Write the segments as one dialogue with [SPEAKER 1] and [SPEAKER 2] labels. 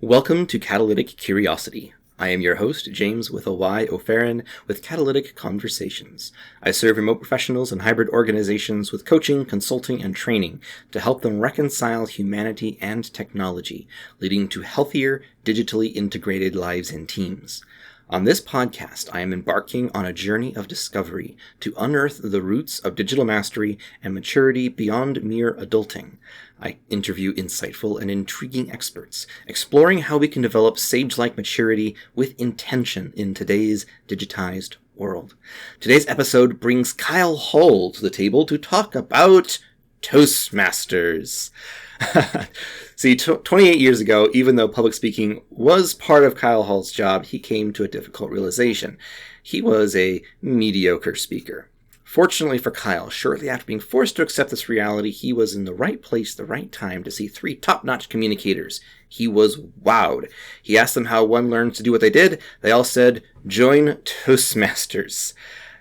[SPEAKER 1] Welcome to Catalytic Curiosity. I am your host, Jaymes with a Y O'Farron with Catalytic Conversations. I serve remote professionals and hybrid organizations with coaching, consulting, and training to help them reconcile humanity and technology, leading to healthier, digitally integrated lives and teams. On this podcast, I am embarking on a journey of discovery to unearth the roots of digital mastery and maturity beyond mere adulting. I interview insightful and intriguing experts, exploring how we can develop sage-like maturity with intention in today's digitized world. Today's episode brings Kyle Hall to the table to talk about Toastmasters. See, 28 years ago, even though public speaking was part of Kyle Hall's job, he came to a difficult realization. He was a mediocre speaker. Fortunately for Kyle, shortly after being forced to accept this reality, he was in the right place, the right time to see three top-notch communicators. He was wowed. He asked them how one learned to do what they did. They all said, "Join Toastmasters."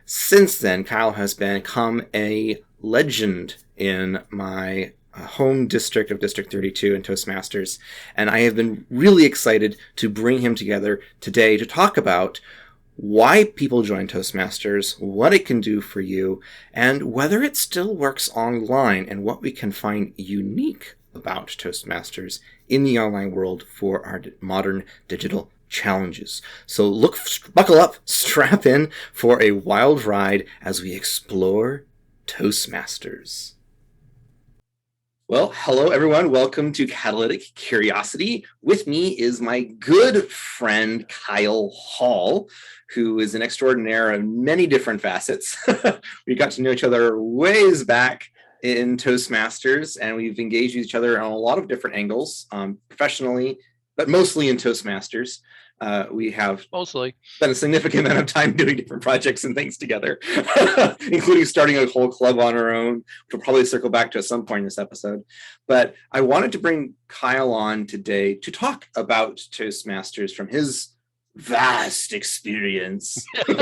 [SPEAKER 1] Since then, Kyle has become a legend in my home district of District 32 and Toastmasters, and I have been really excited to bring him together today to talk about why people join Toastmasters, what it can do for you, and whether it still works online, and what we can find unique about Toastmasters in the online world for our modern digital challenges. So buckle up, strap in for a wild ride as we explore Toastmasters. Well, hello everyone. Welcome to Catalytic Curiosity. With me is my good friend Kyle Hall, who is an extraordinaire of many different facets. We got to know each other ways back in Toastmasters, and we've engaged with each other on a lot of different angles, professionally, but mostly in Toastmasters. We have
[SPEAKER 2] mostly
[SPEAKER 1] spent a significant amount of time doing different projects and things together, including starting a whole club on our own, which we'll probably circle back to at some point in this episode. But I wanted to bring Kyle on today to talk about Toastmasters from his vast experience in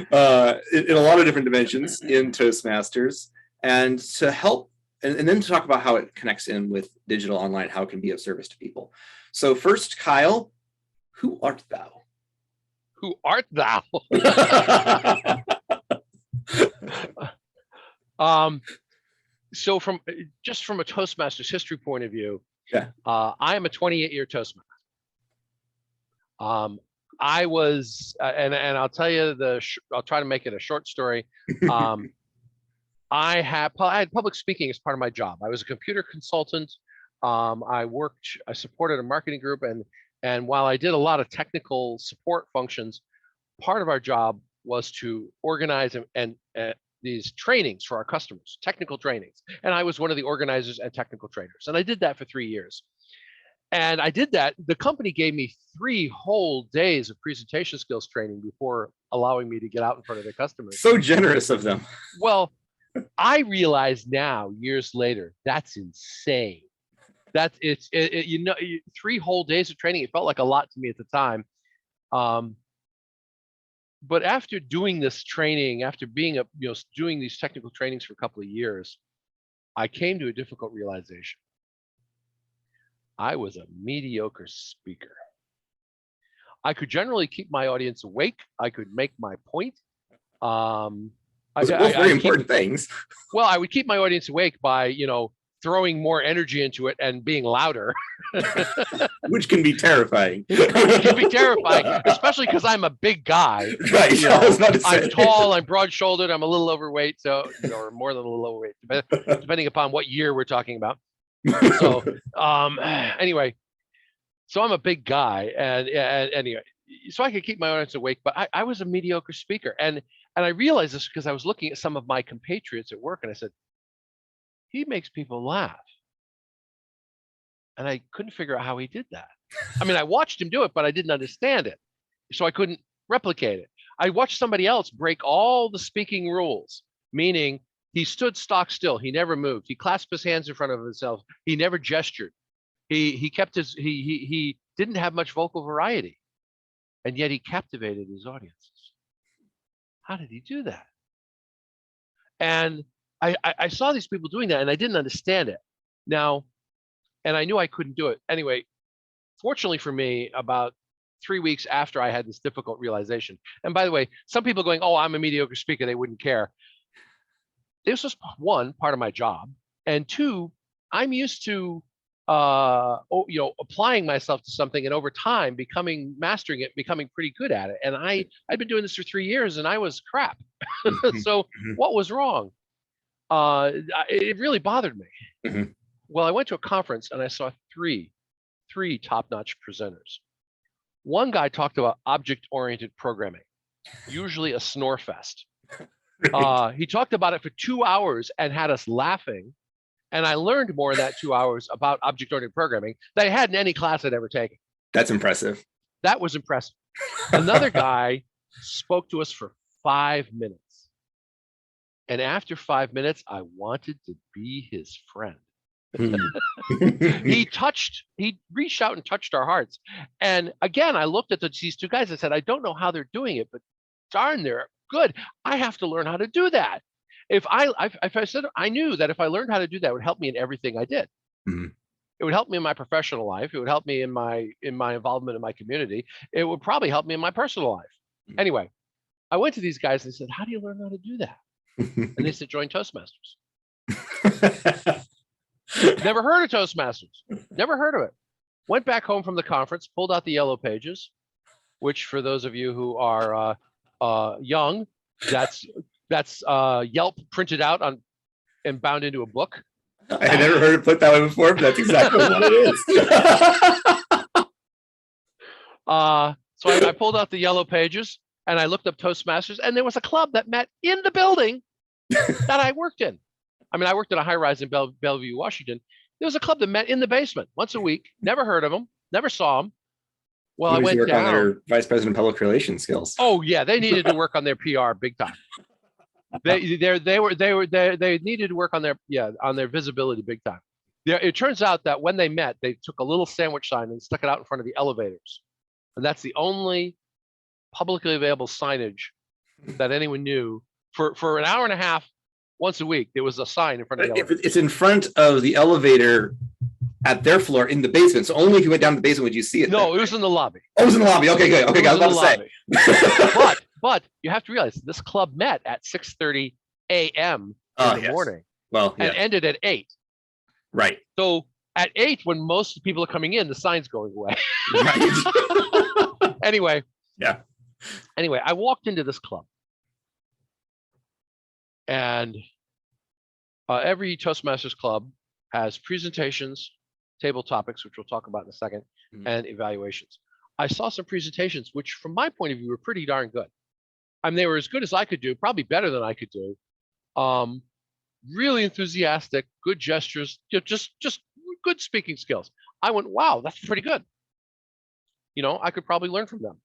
[SPEAKER 1] a lot of different dimensions in Toastmasters, and to help and then to talk about how it connects in with digital online, how it can be of service to people. So first, Kyle, who art thou?
[SPEAKER 2] Who art thou? So from a Toastmasters history point of view, I am a 28-year Toastmaster. I was, and I'll tell you I'll try to make it a short story. I had public speaking as part of my job. I was a computer consultant. I supported a marketing group, and while I did a lot of technical support functions, part of our job was to organize and these trainings for our customers, technical trainings. And I was one of the organizers and technical trainers. And I did that for 3 years. And I did that. The company gave me 3 whole days of presentation skills training before allowing me to get out in front of their customers.
[SPEAKER 1] So generous of them.
[SPEAKER 2] Well, I realize now, years later, that's insane. That's 3 whole days of training. It felt like a lot to me at the time. But after doing this training, after being doing these technical trainings for a couple of years, I came to a difficult realization. I was a mediocre speaker. I could generally keep my audience awake. I could make my point.
[SPEAKER 1] Those are both very important things.
[SPEAKER 2] Well, I would keep my audience awake by, throwing more energy into it and being louder.
[SPEAKER 1] Which can be terrifying.
[SPEAKER 2] Which can be terrifying, especially because I'm a big guy.
[SPEAKER 1] Right.
[SPEAKER 2] I'm tall, I'm broad-shouldered, I'm a little overweight, or more than a little overweight, depending upon what year we're talking about. So anyway, so I'm a big guy, and anyway, so I could keep my audience awake, but I was a mediocre speaker. And I realized this because I was looking at some of my compatriots at work, and I said, he makes people laugh. And I couldn't figure out how he did that. I mean, I watched him do it, but I didn't understand it. So I couldn't replicate it. I watched somebody else break all the speaking rules, meaning he stood stock still. He never moved. He clasped his hands in front of himself. He never gestured. He kept he didn't have much vocal variety. And yet he captivated his audiences. How did he do that? And I saw these people doing that, and I didn't understand it. Now, and I knew I couldn't do it. Anyway, fortunately for me, about 3 weeks after I had this difficult realization, and by the way, some people going, "Oh, I'm a mediocre speaker," they wouldn't care. This was one part of my job, and two, I'm used to applying myself to something, and over time mastering it, becoming pretty good at it. And I'd been doing this for 3 years, and I was crap. So what was wrong? It really bothered me.
[SPEAKER 1] Mhm.
[SPEAKER 2] Well, I went to a conference and I saw three top-notch presenters. One guy talked about object-oriented programming, usually a snore fest. He talked about it for 2 hours and had us laughing. And I learned more in that 2 hours about object-oriented programming than I had in any class I'd ever taken.
[SPEAKER 1] That's impressive.
[SPEAKER 2] That was impressive. Another guy spoke to us for 5 minutes. And after 5 minutes, I wanted to be his friend. He reached out and touched our hearts. And again, I looked at these two guys and said, I don't know how they're doing it, but darn, they're good. I have to learn how to do that. If I said, I knew that if I learned how to do that, it would help me in everything I did.
[SPEAKER 1] Mm-hmm.
[SPEAKER 2] It would help me in my professional life. It would help me in my involvement in my community. It would probably help me in my personal life. Mm-hmm. Anyway, I went to these guys and said, how do you learn how to do that? And they said, join Toastmasters. Never heard of Toastmasters. Never heard of it. Went back home from the conference, pulled out the yellow pages, which for those of you who are young, that's Yelp printed out and bound into a book.
[SPEAKER 1] I had never heard it put that way before, but that's exactly what it is.
[SPEAKER 2] So I pulled out the yellow pages and I looked up Toastmasters, and there was a club that met in the building that I worked in. I mean, I worked in a high-rise in Bellevue, Washington. There was a club that met in the basement once a week. Never heard of them. Never saw them. Well, I went down. On their
[SPEAKER 1] vice president public relations skills.
[SPEAKER 2] Oh yeah, they needed to work on their PR big time. They needed to work on their visibility big time. It turns out that when they met, they took a little sandwich sign and stuck it out in front of the elevators, and that's the only publicly available signage that anyone knew for an hour and a half. Once a week, there was a sign in front of the elevator.
[SPEAKER 1] It's in front of the elevator at their floor in the basement. So only if you went down to the basement would you see it.
[SPEAKER 2] No,
[SPEAKER 1] there.
[SPEAKER 2] It was in the lobby.
[SPEAKER 1] Oh, it was in the lobby. Okay, good. Okay, I was about to
[SPEAKER 2] say. But you have to realize this club met at 6:30 a.m. in the morning.
[SPEAKER 1] Well,
[SPEAKER 2] and ended at 8.
[SPEAKER 1] Right.
[SPEAKER 2] So at 8, when most people are coming in, the sign's going away.
[SPEAKER 1] Right.
[SPEAKER 2] Anyway.
[SPEAKER 1] Yeah.
[SPEAKER 2] Anyway, I walked into this club. And every Toastmasters club has presentations, table topics, which we'll talk about in a second, and evaluations. I saw some presentations, which from my point of view were pretty darn good. I mean, they were as good as I could do, probably better than I could do. Really enthusiastic, good gestures, just good speaking skills. I went, wow, that's pretty good. I could probably learn from them.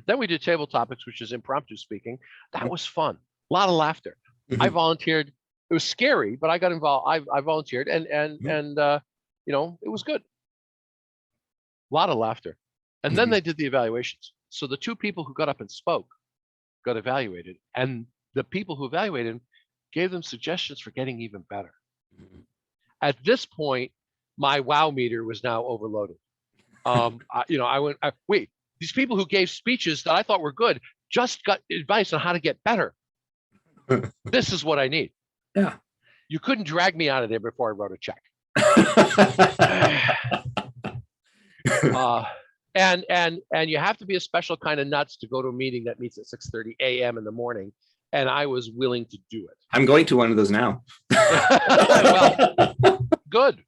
[SPEAKER 2] Then we did table topics, which is impromptu speaking. That was fun. A lot of laughter. I volunteered. It was scary, but I got involved. I volunteered, and it was good. A lot of laughter. And then they did the evaluations. So the 2 people who got up and spoke got evaluated, and the people who evaluated them gave them suggestions for getting even better. At this point, my wow meter was now overloaded. I went, wait, these people who gave speeches that I thought were good just got advice on how to get better. This is what I need.
[SPEAKER 1] Yeah.
[SPEAKER 2] You couldn't drag me out of there before I wrote a check. And you have to be a special kind of nuts to go to a meeting that meets at 6:30 a.m. in the morning. And I was willing to do it.
[SPEAKER 1] I'm going to one of those now.
[SPEAKER 2] Well, good.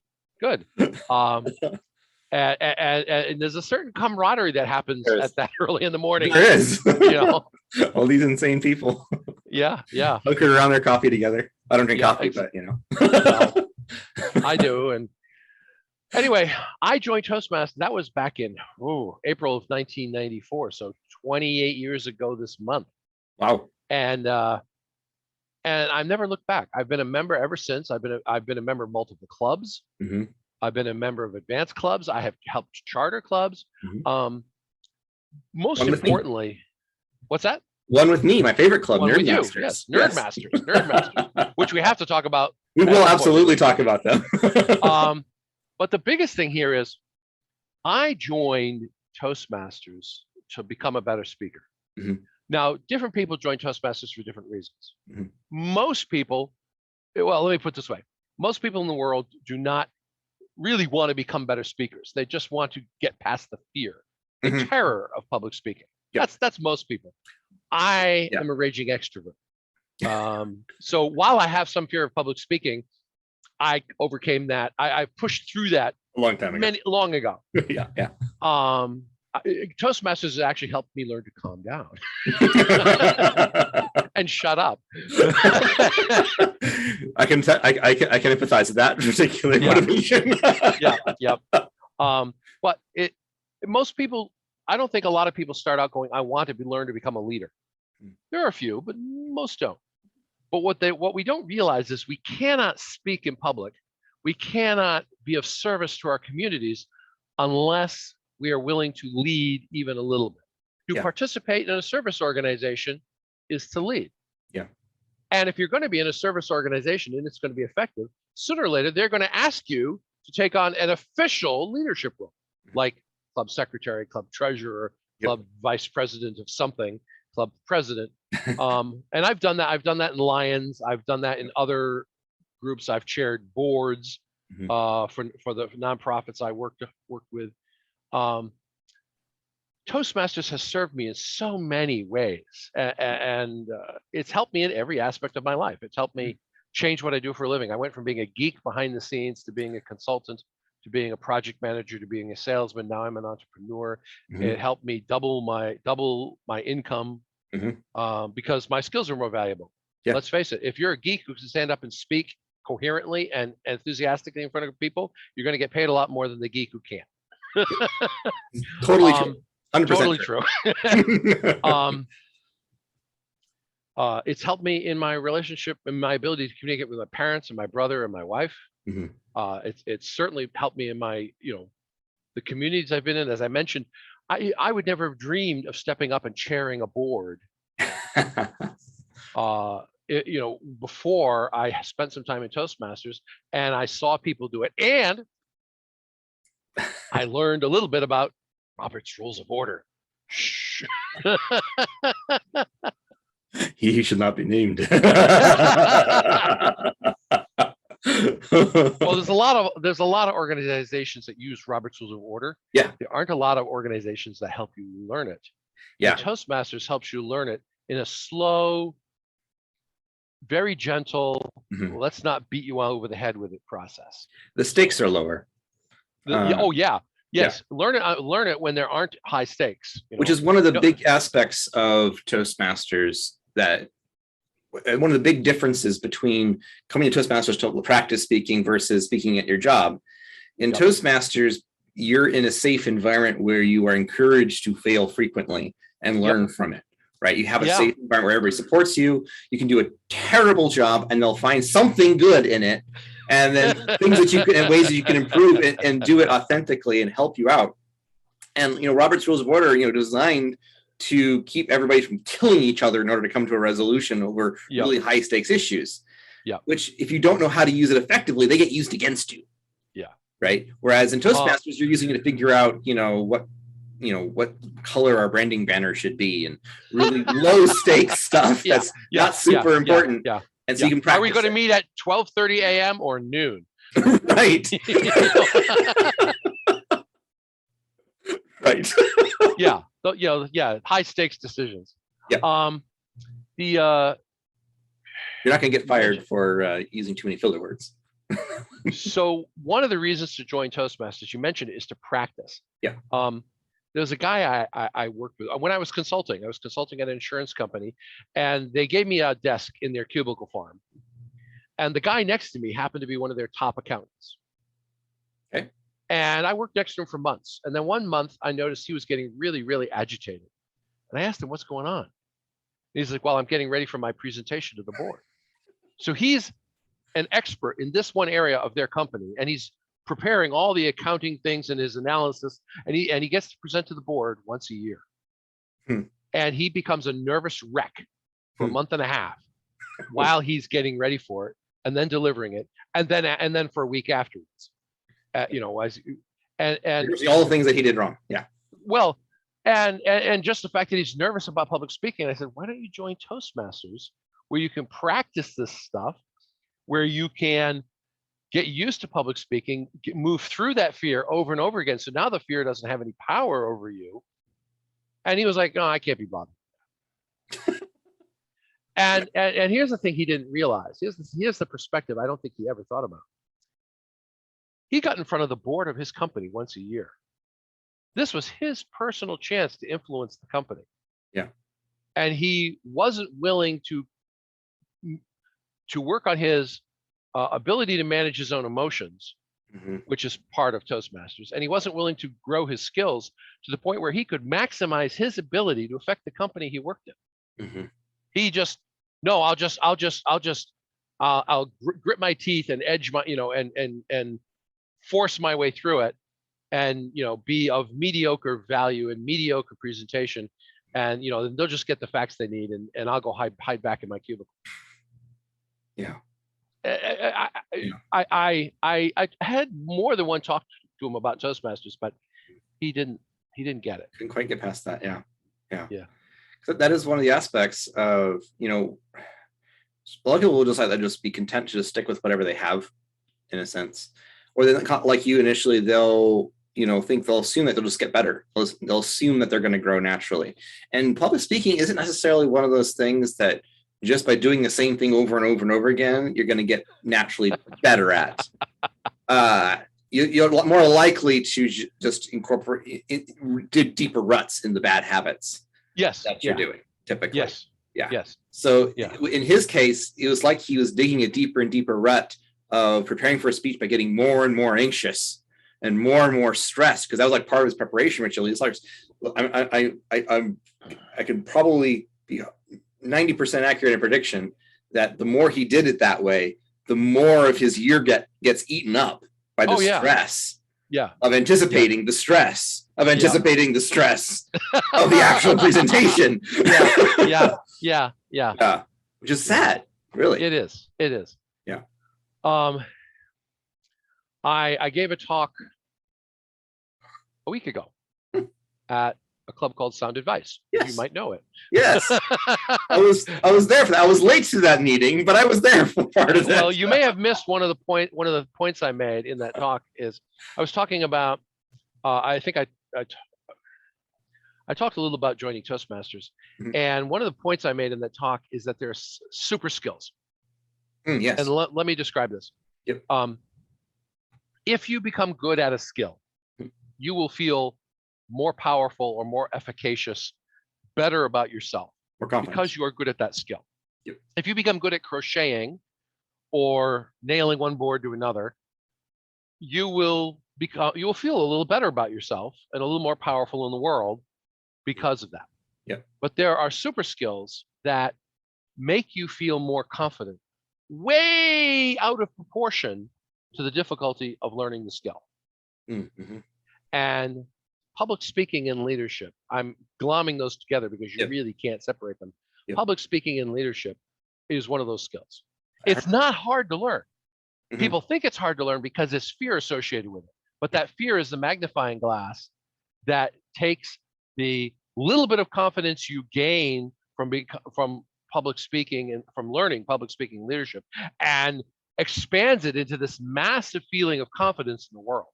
[SPEAKER 2] And there's a certain camaraderie that happens at that early in the morning.
[SPEAKER 1] There is. All these insane people.
[SPEAKER 2] Yeah.
[SPEAKER 1] Looking around their coffee together. I don't drink coffee, but
[SPEAKER 2] Well, I do. And anyway, I joined Toastmasters. That was back in April of 1994. So 28 years ago this month.
[SPEAKER 1] Wow.
[SPEAKER 2] And I've never looked back. I've been a member ever since. I've been a member of multiple clubs.
[SPEAKER 1] Mm-hmm.
[SPEAKER 2] I've been a member of advanced clubs. I have helped charter clubs.
[SPEAKER 1] Mm-hmm.
[SPEAKER 2] Most importantly, what's that?
[SPEAKER 1] One with me, my favorite club,
[SPEAKER 2] Nerdmasters. Yes, Nerdmasters, which we have to talk about.
[SPEAKER 1] We will absolutely talk about them.
[SPEAKER 2] But the biggest thing here is I joined Toastmasters to become a better speaker.
[SPEAKER 1] Mm-hmm.
[SPEAKER 2] Now, different people join Toastmasters for different reasons.
[SPEAKER 1] Mm-hmm.
[SPEAKER 2] Most people, well, let me put it this way. Most people in the world do not really want to become better speakers. They just want to get past the fear, the
[SPEAKER 1] Mm-hmm.
[SPEAKER 2] terror of public speaking.
[SPEAKER 1] Yep.
[SPEAKER 2] That's most people. I am a raging extrovert. So while I have some fear of public speaking, I overcame that. I pushed through that
[SPEAKER 1] A long time ago.
[SPEAKER 2] long ago.
[SPEAKER 1] Yeah.
[SPEAKER 2] Toastmasters has actually helped me learn to calm down and shut up.
[SPEAKER 1] I can empathize with that particular motivation.
[SPEAKER 2] Yeah. But most people, I don't think a lot of people start out going, I want to learn to become a leader. There are a few, but most don't. But what we don't realize is we cannot speak in public. We cannot be of service to our communities unless we are willing to lead even a little bit. To participate in a service organization is to lead.
[SPEAKER 1] Yeah.
[SPEAKER 2] And if you're going to be in a service organization and it's going to be effective, sooner or later, they're going to ask you to take on an official leadership role, like club secretary, club treasurer, club vice president of something, club president. And I've done that. I've done that in Lions. I've done that in other groups. I've chaired boards for the nonprofits I worked with. Toastmasters has served me in so many ways, and it's helped me in every aspect of my life. It's helped me change what I do for a living. I went from being a geek behind the scenes to being a consultant, to being a project manager, to being a salesman. Now I'm an entrepreneur. It helped me double my income because my skills are more valuable. Let's face it, if you're a geek who can stand up and speak coherently and enthusiastically in front of people, you're going to get paid a lot more than the geek who can't.
[SPEAKER 1] Totally true. 100%
[SPEAKER 2] totally true. It's helped me in my relationship and my ability to communicate with my parents and my brother and my wife. It's certainly helped me in my, the communities I've been in. As I mentioned, I would never have dreamed of stepping up and chairing a board. Before I spent some time in Toastmasters and I saw people do it, and I learned a little bit about Robert's Rules of Order.
[SPEAKER 1] He should not be named.
[SPEAKER 2] Well, there's a lot of organizations that use Robert's Rules of Order.
[SPEAKER 1] Yeah.
[SPEAKER 2] There aren't a lot of organizations that help you learn it.
[SPEAKER 1] Yeah.
[SPEAKER 2] And Toastmasters helps you learn it in a slow, very gentle, let's not beat you over the head with it process.
[SPEAKER 1] The stakes are lower.
[SPEAKER 2] Yes. Learn it when there aren't high stakes.
[SPEAKER 1] Which is one of the big aspects of Toastmasters, that one of the big differences between coming to Toastmasters to practice speaking versus speaking at your job. In Toastmasters, you're in a safe environment where you are encouraged to fail frequently and learn from it, right? You have a safe environment where everybody supports you. You can do a terrible job and they'll find something good in it. And then things that you can, and ways that you can improve it and do it authentically and help you out. And, Robert's Rules of Order, designed to keep everybody from killing each other in order to come to a resolution over really high stakes issues. Yeah. Which, if you don't know how to use it effectively, they get used against you. Yeah. Right. Whereas in Toastmasters, you're using it to figure out, what color our branding banner should be, and really low stakes stuff that's not super important. Yeah. And so you can practice.
[SPEAKER 2] Are we going to meet at 12:30 a.m. or noon?
[SPEAKER 1] Right. Right.
[SPEAKER 2] High stakes decisions.
[SPEAKER 1] Yeah. You're not going to get fired for using too many filler words.
[SPEAKER 2] So one of the reasons to join Toastmasters, you mentioned it, is to practice.
[SPEAKER 1] Yeah.
[SPEAKER 2] There's a guy I worked with when I was consulting. I was consulting at an insurance company, and they gave me a desk in their cubicle farm. And the guy next to me happened to be one of their top accountants.
[SPEAKER 1] Okay.
[SPEAKER 2] And I worked next to him for months. And then one month, I noticed he was getting really, really agitated. And I asked him, what's going on? And he's like, well, I'm getting ready for my presentation to the board. So he's an expert in this one area of their company, and he's preparing all the accounting things and his analysis, and he gets to present to the board once a year. And he becomes a nervous wreck for a month and a half while he's getting ready for it, and then delivering it, and then for a week afterwards. you know, and
[SPEAKER 1] all the things that he did wrong. Yeah.
[SPEAKER 2] Well, and just the fact that he's nervous about public speaking, I said, why don't you join Toastmasters, where you can practice this stuff, where you can get used to public speaking, move through that fear over and over again. So now the fear doesn't have any power over you. And he was like, no, I can't be bothered. and here's the thing he didn't realize. Here's the perspective I don't think he ever thought about. He got in front of the board of his company once a year. This was his personal chance to influence the company.
[SPEAKER 1] Yeah.
[SPEAKER 2] And he wasn't willing to work on his ability to manage his own emotions, which is part of Toastmasters. And he wasn't willing to grow his skills to the point where he could maximize his ability to affect the company he worked in. He just, no, I'll grit my teeth and edge my, you know, and force my way through it, and, you know, be of mediocre value and mediocre presentation, and, you know, they'll just get the facts they need, and I'll go hide back in my cubicle.
[SPEAKER 1] Yeah.
[SPEAKER 2] I had more than one talk to him about Toastmasters, but he didn't get it.
[SPEAKER 1] Couldn't quite get past that. Yeah. So that is one of the aspects of, you know, a lot of people will just be content to just stick with whatever they have, in a sense, or then, like you initially, they'll, you know, they'll assume that they'll just get better. They'll assume that they're going to grow naturally. And public speaking isn't necessarily one of those things that just by doing the same thing over and over and over again, you're going to get naturally better at. You're more likely to just incorporate dig deeper ruts in the bad habits.
[SPEAKER 2] Yes.
[SPEAKER 1] That you're doing typically.
[SPEAKER 2] Yes.
[SPEAKER 1] Yeah.
[SPEAKER 2] Yes.
[SPEAKER 1] So in his case, it was like he was digging a deeper and deeper rut of preparing for a speech by getting more and more anxious and more stressed, because that was like part of his preparation ritual. He's like, I could probably be 90% accurate in prediction that the more he did it that way, the more of his year gets eaten up by the stress of anticipating the stress of anticipating the stress of the actual presentation. Which is sad, really.
[SPEAKER 2] It is.
[SPEAKER 1] Yeah.
[SPEAKER 2] I gave a talk a week ago at a club called Sound Advice.
[SPEAKER 1] Yes.
[SPEAKER 2] You might know it.
[SPEAKER 1] Yes. I was there for that. I was late to that meeting, but I was there for part of that.
[SPEAKER 2] Well, you may have missed one of the points I made in that talk. Is I was talking about I think I talked a little about joining Toastmasters, and one of the points I made in that talk is that there's super skills.
[SPEAKER 1] Yes.
[SPEAKER 2] And let me describe this.
[SPEAKER 1] Yep.
[SPEAKER 2] If you become good at a skill, you will feel more powerful or more efficacious, better about yourself, because you are good at that skill.
[SPEAKER 1] Yep.
[SPEAKER 2] If you become good at crocheting or nailing one board to another, you will feel a little better about yourself and a little more powerful in the world because of that.
[SPEAKER 1] Yep.
[SPEAKER 2] But there are super skills that make you feel more confident, way out of proportion to the difficulty of learning the skill. And public speaking and leadership, I'm glomming those together because you really can't separate them. Public speaking and leadership is one of those skills. It's not hard to learn. People think it's hard to learn because there's fear associated with it. But that fear is the magnifying glass that takes the little bit of confidence you gain from public speaking and from learning public speaking leadership and expands it into this massive feeling of confidence in the world.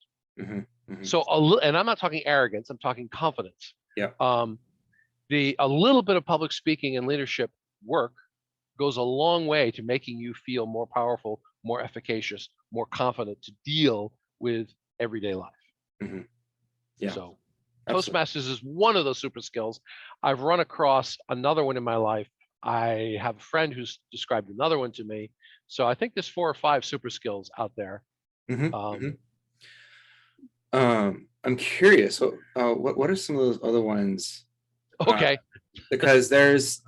[SPEAKER 2] So, and I'm not talking arrogance, I'm talking confidence. A little bit of public speaking and leadership work goes a long way to making you feel more powerful, more efficacious, more confident to deal with everyday life. So Toastmasters is one of those super skills. I've run across another one in my life. I have a friend who's described another one to me. So I think there's 4 or 5 super skills out there.
[SPEAKER 1] I'm curious. What are some of those other ones?
[SPEAKER 2] Okay.
[SPEAKER 1] Because there's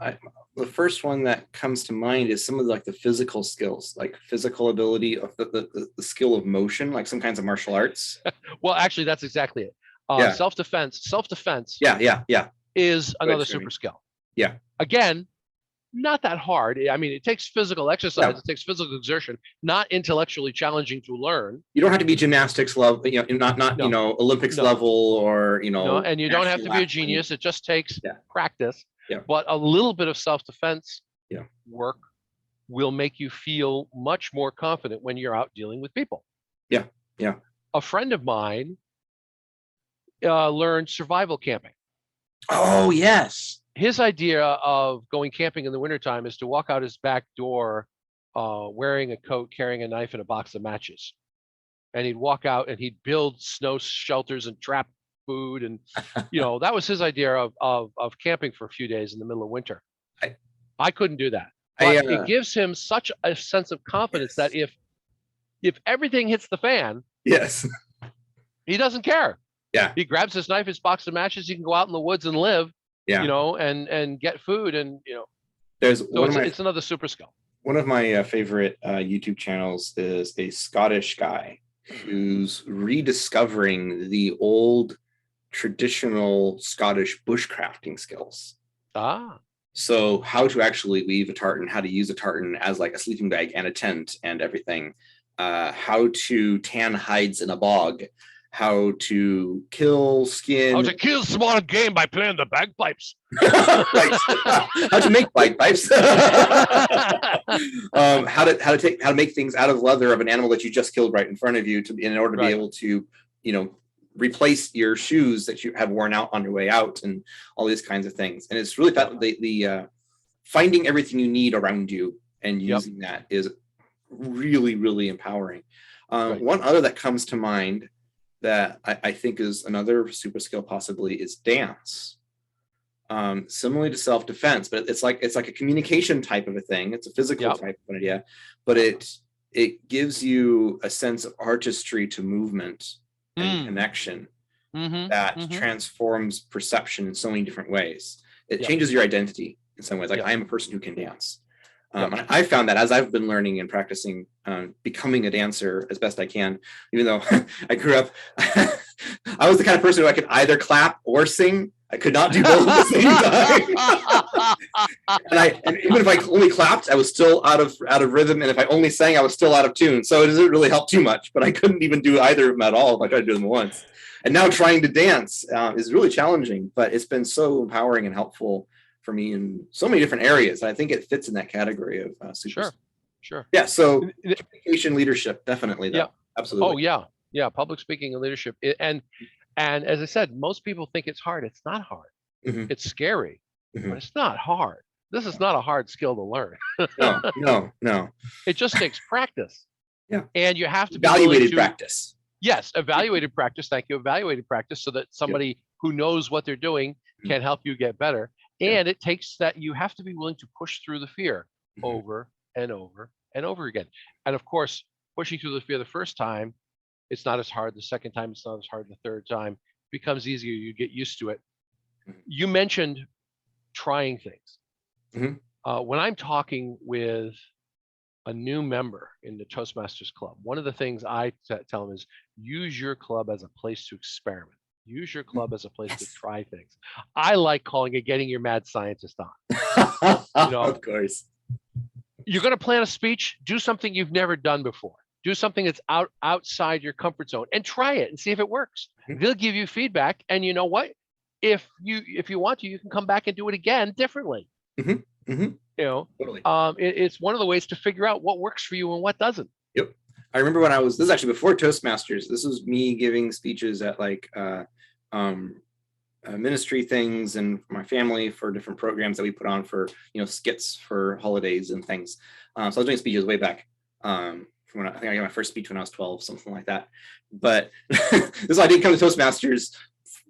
[SPEAKER 1] the first one that comes to mind is some of the physical skills, like physical ability of the skill of motion, like some kinds of martial arts.
[SPEAKER 2] Well, actually, that's exactly it. Self-defense.
[SPEAKER 1] Yeah.
[SPEAKER 2] Is another super skill.
[SPEAKER 1] Yeah.
[SPEAKER 2] Again, not that hard. I mean, it takes physical exercise,
[SPEAKER 1] Yeah.
[SPEAKER 2] it takes physical exertion, not intellectually challenging to learn.
[SPEAKER 1] You don't have to be gymnastics level, not
[SPEAKER 2] No,
[SPEAKER 1] Olympics
[SPEAKER 2] no,
[SPEAKER 1] level or
[SPEAKER 2] no. And you don't have to
[SPEAKER 1] national
[SPEAKER 2] be a
[SPEAKER 1] athlete.
[SPEAKER 2] genius. It just takes
[SPEAKER 1] Yeah,
[SPEAKER 2] practice.
[SPEAKER 1] yeah,
[SPEAKER 2] But a little bit of self-defense
[SPEAKER 1] yeah,
[SPEAKER 2] work will make you feel much more confident when you're out dealing with people.
[SPEAKER 1] yeah, yeah.
[SPEAKER 2] A friend of mine learned survival camping.
[SPEAKER 1] Oh, yes.
[SPEAKER 2] His idea of going camping in the wintertime is to walk out his back door wearing a coat, carrying a knife, and a box of matches. And he'd walk out and he'd build snow shelters and trap food. And, that was his idea of camping for a few days in the middle of winter. I couldn't do that. But it gives him such a sense of confidence that if everything hits the fan,
[SPEAKER 1] yes,
[SPEAKER 2] he doesn't care.
[SPEAKER 1] Yeah.
[SPEAKER 2] He grabs his knife, his box of matches, he can go out in the woods and live.
[SPEAKER 1] Yeah.
[SPEAKER 2] And get food, and
[SPEAKER 1] it's
[SPEAKER 2] another super skill.
[SPEAKER 1] One of my favorite YouTube channels is a Scottish guy who's rediscovering the old traditional Scottish bushcrafting skills. So how to actually weave a tartan, how to use a tartan as like a sleeping bag and a tent and everything, how to tan hides in a bog, how to kill skin.
[SPEAKER 2] How to kill small game by playing the bagpipes.
[SPEAKER 1] How to make bagpipes. How to make things out of leather of an animal that you just killed right in front of you in order to be able to, replace your shoes that you have worn out on your way out, and all these kinds of things. And it's really the finding everything you need around you and using that is really, really empowering. One other that comes to mind that I think is another super skill possibly is dance. Similarly to self-defense, but it's like a communication type of a thing. It's a physical type of an idea, but it gives you a sense of artistry to movement and connection that transforms perception in so many different ways. It changes your identity in some ways. Like I am a person who can dance. And I found that as I've been learning and practicing, becoming a dancer as best I can, even though I grew up, I was the kind of person who I could either clap or sing. I could not do both at the same time. and even if I only clapped, I was still out of rhythm. And if I only sang, I was still out of tune. So it doesn't really help too much, but I couldn't even do either of them at all if I tried to do them once. And now trying to dance is really challenging, but it's been so empowering and helpful for me in so many different areas. I think it fits in that category of super.
[SPEAKER 2] Sure.
[SPEAKER 1] Yeah. So communication, leadership, definitely. Though.
[SPEAKER 2] Yeah.
[SPEAKER 1] Absolutely.
[SPEAKER 2] Oh yeah. Public speaking and leadership. And as I said, most people think it's hard. It's not hard. It's scary, but it's not hard. This is not a hard skill to learn.
[SPEAKER 1] No.
[SPEAKER 2] It just takes practice.
[SPEAKER 1] Yeah.
[SPEAKER 2] And you have to
[SPEAKER 1] evaluated practice.
[SPEAKER 2] Yes, evaluated practice. Thank you. Evaluated practice, so that somebody who knows what they're doing can help you get better. And it takes that you have to be willing to push through the fear over and over and over again. And of course, pushing through the fear the first time, it's not as hard. The second time, it's not as hard. The third time becomes easier. You get used to it. You mentioned trying things. When I'm talking with a new member in the Toastmasters club, one of the things I tell them is use your club as a place to experiment. Use your club as a place to try things. I like calling it getting your mad scientist on.
[SPEAKER 1] Of course.
[SPEAKER 2] You're going to plan a speech, do something you've never done before. Do something that's outside your comfort zone and try it and see if it works. They'll give you feedback. And you know what? If you want to, you can come back and do it again differently.
[SPEAKER 1] Totally.
[SPEAKER 2] It's one of the ways to figure out what works for you and what doesn't.
[SPEAKER 1] Yep. I remember this is actually before Toastmasters. This was me giving speeches at ministry things and my family for different programs that we put on for, skits for holidays and things. So I was doing speeches way back. From when I think I got my first speech when I was 12, something like that. But I didn't come to Toastmasters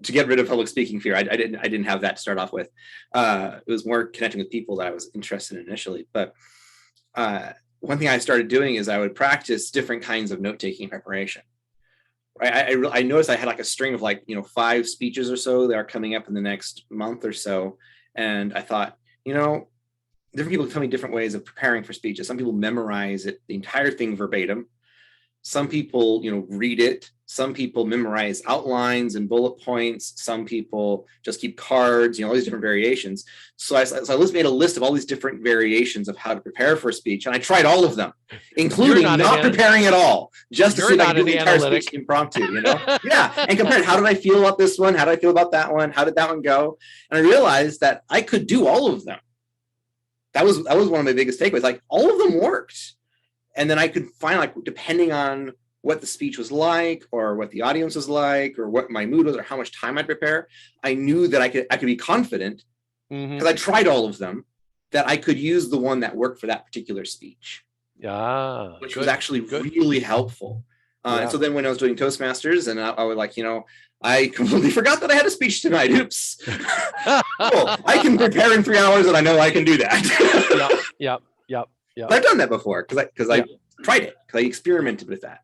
[SPEAKER 1] to get rid of public speaking fear. I didn't have that to start off with. It was more connecting with people that I was interested in initially. But one thing I started doing is I would practice different kinds of note-taking preparation. I noticed I had like a string of 5 speeches or so that are coming up in the next month or so. And I thought, different people tell me different ways of preparing for speeches. Some people memorize it, the entire thing verbatim. Some people, read it. Some people memorize outlines and bullet points. Some people just keep cards, all these different variations. So I made a list of all these different variations of how to prepare for a speech. And I tried all of them, including not preparing at all, just to see if I could do the entire speech impromptu, Yeah. And compared, how did I feel about this one? How did I feel about that one? How did that one go? And I realized that I could do all of them. That was one of my biggest takeaways. Like, all of them worked. And then I could find, like, depending on what the speech was like, or what the audience was like, or what my mood was, or how much time I'd prepare, I knew that I could be confident, because I tried all of them, that I could use the one that worked for that particular speech.
[SPEAKER 2] Yeah,
[SPEAKER 1] which was actually really helpful. And so then when I was doing Toastmasters, and I would like, I completely forgot that I had a speech tonight. Oops. Cool. I can prepare in 3 hours, and I know I can do that.
[SPEAKER 2] Yep.
[SPEAKER 1] But I've done that before because I tried it, because I experimented with that.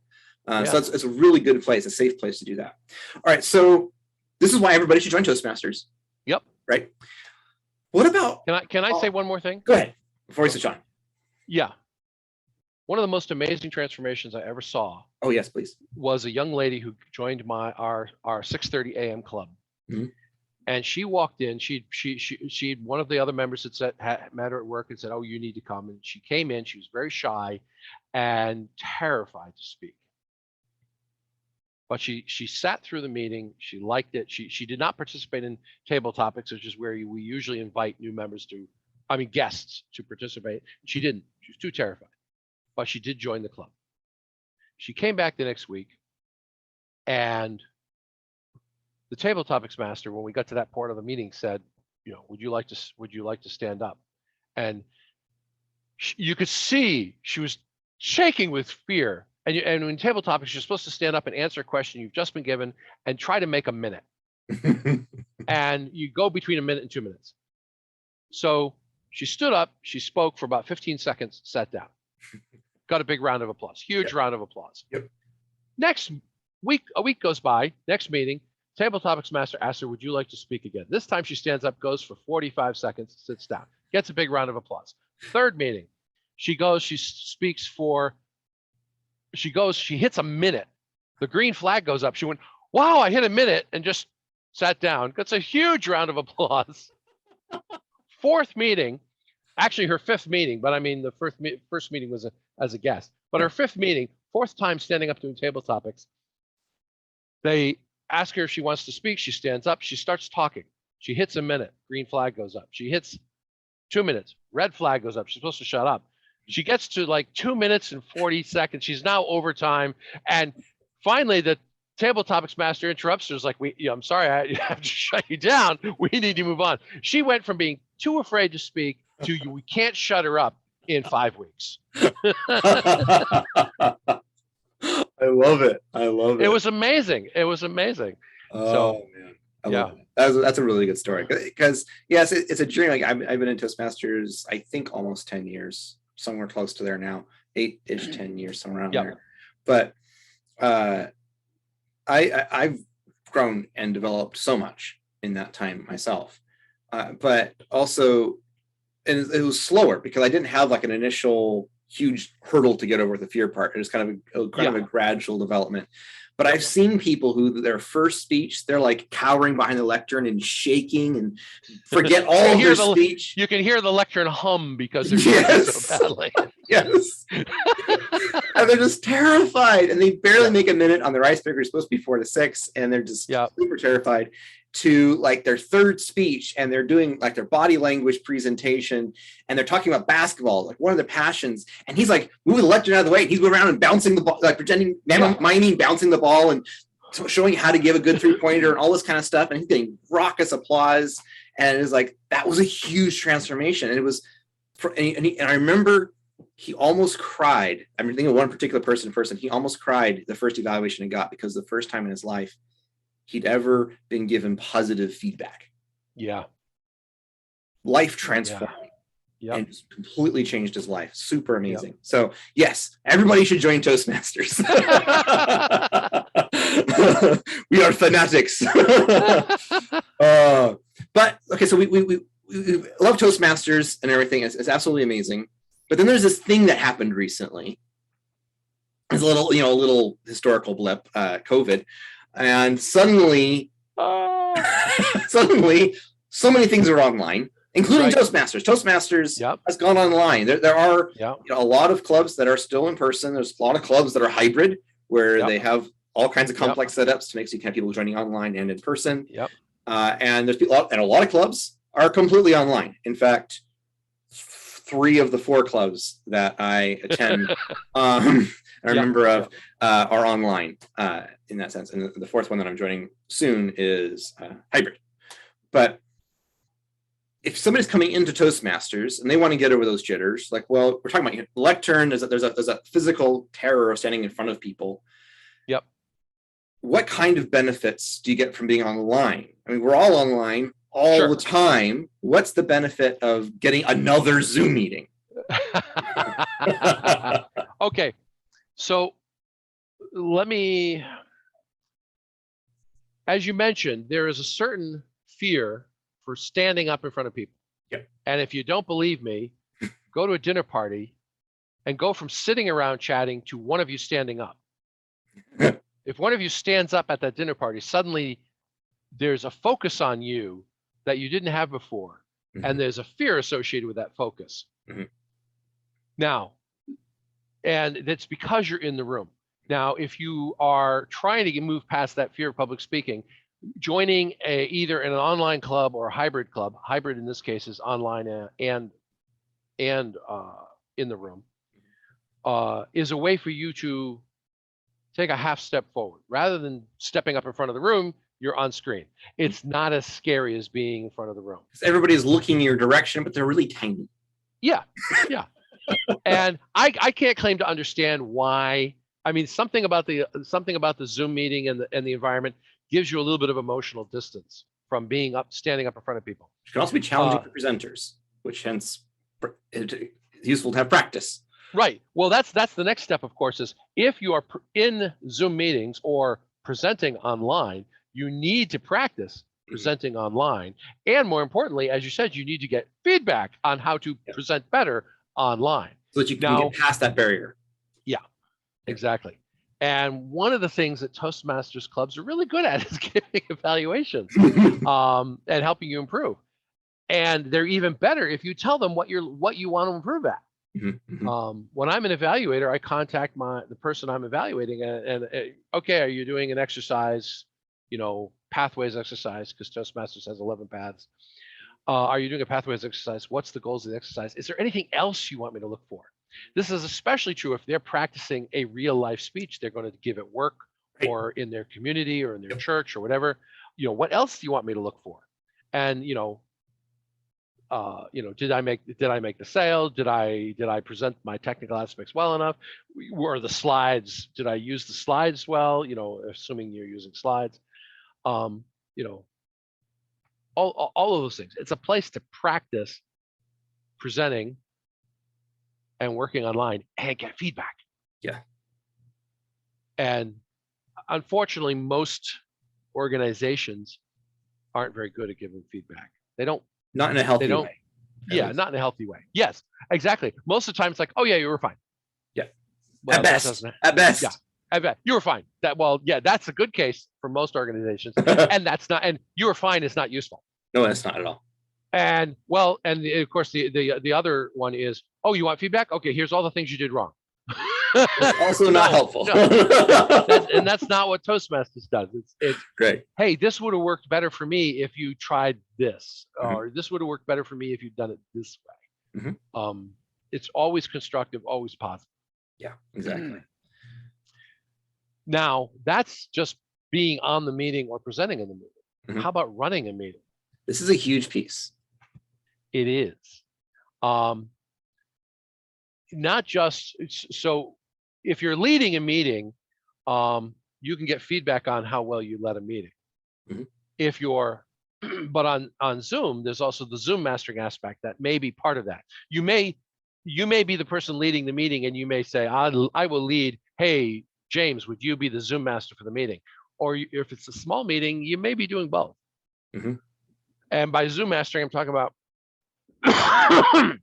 [SPEAKER 1] So it's a really good place, a safe place to do that. All right, so this is why everybody should join Toastmasters.
[SPEAKER 2] Yep.
[SPEAKER 1] Right. What about?
[SPEAKER 2] Can I say one more thing?
[SPEAKER 1] Go ahead before we switch on.
[SPEAKER 2] Yeah. One of the most amazing transformations I ever saw.
[SPEAKER 1] Oh yes, please.
[SPEAKER 2] Was a young lady who joined our 6:30 a.m. club.
[SPEAKER 1] Mm-hmm.
[SPEAKER 2] And she walked in. She one of the other members had met her at work and said, "Oh, you need to come." And she came in. She was very shy and terrified to speak. But she sat through the meeting. She liked it. She did not participate in table topics, which is where we usually invite new members guests to participate. She didn't. She was too terrified. But she did join the club. She came back the next week, and the table topics master, when we got to that part of the meeting, said, would you like to stand up? And you could see she was shaking with fear. And in table topics, you're supposed to stand up and answer a question you've just been given and try to make a minute. And you go between a minute and 2 minutes. So she stood up, she spoke for about 15 seconds, sat down. Got a big round of applause, huge round of applause.
[SPEAKER 1] Yep.
[SPEAKER 2] Next week, a week goes by, next meeting, table topics master asks her, would you like to speak again? This time she stands up, goes for 45 seconds, sits down, gets a big round of applause. Third meeting, she goes, she hits a minute. The green flag goes up. She went, wow, I hit a minute, and just sat down. Gets a huge round of applause. Fourth meeting, actually her fifth meeting, but I mean the first meeting was as a guest. But her fifth meeting, fourth time standing up doing table topics, they ask her if she wants to speak. She stands up. She starts talking. She hits a minute. Green flag goes up. She hits 2 minutes. Red flag goes up. She's supposed to shut up. She gets to like 2 minutes and 40 seconds. She's now over time. And finally, the table topics master interrupts her. Is like, I'm sorry, I have to shut you down. We need to move on. She went from being too afraid to speak to we can't shut her up in 5 weeks.
[SPEAKER 1] I love it.
[SPEAKER 2] It was amazing.
[SPEAKER 1] Oh, man. I love it. That's a really good story. Because, yes, it's a journey. Like, I've been in Toastmasters, I think, almost 10 years. Somewhere close to there now, 8-ish, 10 years, somewhere around there. But I've grown and developed so much in that time myself. But also, and it was slower because I didn't have like an initial huge hurdle to get over the fear part. It was kind of a gradual development. But I've seen people who their first speech, they're like cowering behind the lectern and shaking and forget all of their speech.
[SPEAKER 2] You can hear the lectern hum because they're shaking so badly.
[SPEAKER 1] Yes. And they're just terrified, and they barely make a minute on their icebreaker. It's supposed to be 4 to 6, and they're just super terrified to like their third speech, and they're doing like their body language presentation, and they're talking about basketball, like one of their passions, and he's like moving the lectern out of the way, and he's going around and bouncing the ball, like pretending miming bouncing the ball and showing how to give a good 3-pointer and all this kind of stuff, and he's getting raucous applause. And it was like, that was a huge transformation. And it was and I remember he almost cried. I'm thinking of one particular person, he almost cried the first evaluation he got, because the first time in his life he'd ever been given positive feedback.
[SPEAKER 2] Yeah.
[SPEAKER 1] Life transforming.
[SPEAKER 2] Yeah.
[SPEAKER 1] And just completely changed his life. Super amazing. Yep. So yes, everybody should join Toastmasters. We are fanatics. But okay, so we love Toastmasters and everything. It's absolutely amazing. But then there's this thing that happened recently It's a little, a little historical blip, COVID, and suddenly, suddenly, so many things are online, including Toastmasters. Toastmasters has gone online. There are a lot of clubs that are still in person. There's a lot of clubs that are hybrid, where they have all kinds of complex setups to make so you can have people joining online and in person. And there's people, and a lot of clubs are completely online. In fact, 3 of the 4 clubs that I attend, I'm a member of, are online in that sense. And the 4th one that I'm joining soon is hybrid. But if somebody's coming into Toastmasters and they want to get over those jitters, like, well, we're talking about lectern, there's a physical terror of standing in front of people. What kind of benefits do you get from being online? I mean, we're all online all the time. What's the benefit of getting another Zoom meeting?
[SPEAKER 2] Okay, so let me, as you mentioned, there is a certain fear for standing up in front of people. And if you don't believe me, go to a dinner party and go from sitting around chatting to one of you standing up. If one of you stands up at that dinner party, suddenly there's a focus on you that you didn't have before, and there's a fear associated with that focus. Now, and that's because you're in the room. Now, if you are trying to move past that fear of public speaking, joining either in an online club or a hybrid club, hybrid in this case is online and in the room, is a way for you to take a half step forward. Rather than stepping up in front of the room, you're on screen. It's not as scary as being in front of the room.
[SPEAKER 1] Everybody's looking your direction, but they're really tiny.
[SPEAKER 2] Yeah. And I can't claim to understand why. I mean, something about the Zoom meeting and the environment gives you a little bit of emotional distance from standing up in front of people.
[SPEAKER 1] It can also be challenging for presenters, which hence it's useful to have practice.
[SPEAKER 2] Right. Well, that's the next step, of course, is if you are in Zoom meetings or presenting online, you need to practice presenting online. And more importantly, as you said, you need to get feedback on how to present better online.
[SPEAKER 1] So that you can get past that barrier.
[SPEAKER 2] Yeah, exactly. And one of the things that Toastmasters clubs are really good at is giving evaluations and helping you improve. And they're even better if you tell them what you want to improve at. When I'm an evaluator, I contact the person I'm evaluating and okay, are you doing an exercise, pathways exercise, because Toastmasters has 11 paths. Are you doing a pathways exercise? What's the goals of the exercise? Is there anything else you want me to look for? This is especially true if they're practicing a real life speech they're going to give at work or in their community or in their church or whatever. What else do you want me to look for? And did I make the sale? Did I present my technical aspects well enough? Were the slides? Did I use the slides well? Assuming you're using slides. All of those things. It's a place to practice presenting and working online and get feedback. And unfortunately, most organizations aren't very good at giving feedback. They don't.
[SPEAKER 1] Not in a healthy way.
[SPEAKER 2] Yeah, not in a healthy way. Yes, exactly. Most of the time, it's like, oh yeah, you were fine.
[SPEAKER 1] Well, at best.
[SPEAKER 2] Yeah, at best, you were fine. That's a good case for most organizations, and that's not. And you were fine is not useful.
[SPEAKER 1] No, that's not at all.
[SPEAKER 2] And of course, the other one is, oh, you want feedback? Okay, here's all the things you did wrong.
[SPEAKER 1] Also not helpful.
[SPEAKER 2] And that's not what Toastmasters does. It's
[SPEAKER 1] great.
[SPEAKER 2] Hey, this would have worked better for me if you tried this, or this would have worked better for me if you'd done it this way. It's always constructive, always positive.
[SPEAKER 1] Yeah, exactly.
[SPEAKER 2] Now, that's just being on the meeting or presenting in the meeting. How about running a meeting?
[SPEAKER 1] This is a huge piece.
[SPEAKER 2] It is. Not just so if you're leading a meeting, you can get feedback on how well you led a meeting. If you're, but on Zoom, there's also the Zoom mastering aspect that may be part of that. You may be the person leading the meeting, and you may say, I will lead. Hey, James, would you be the Zoom master for the meeting? Or if it's a small meeting, you may be doing both. And by Zoom mastering, I'm talking about,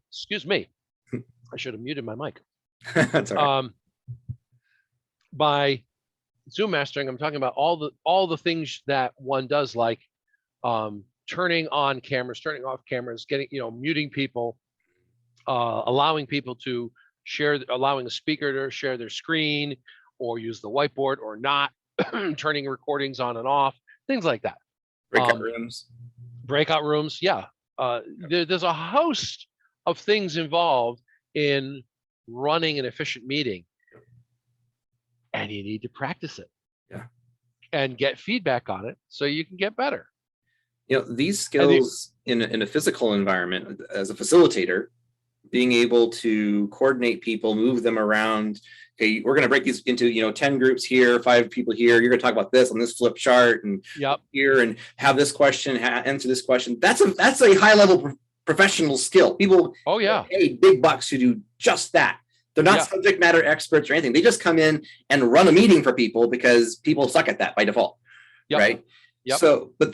[SPEAKER 2] excuse me, I should have muted my mic.
[SPEAKER 1] That's all right.
[SPEAKER 2] by Zoom mastering, I'm talking about all the things that one does, like turning on cameras, turning off cameras, getting, muting people, allowing people to share, allowing a speaker to share their screen or use the whiteboard or not, turning recordings on and off, things like that. Breakout rooms, yeah. There's a host of things involved in running an efficient meeting, and you need to practice it.
[SPEAKER 1] Yeah.
[SPEAKER 2] And get feedback on it so you can get better.
[SPEAKER 1] These skills in a physical environment, as a facilitator, being able to coordinate people, move them around. Okay, we're going to break these into 10 groups here, 5 people here. You're going to talk about this on this flip chart, and here, and have this question, answer this question. That's a high level professional skill. People pay big bucks to do just that. They're not subject matter experts or anything. They just come in and run a meeting for people because people suck at that by default, right? So, but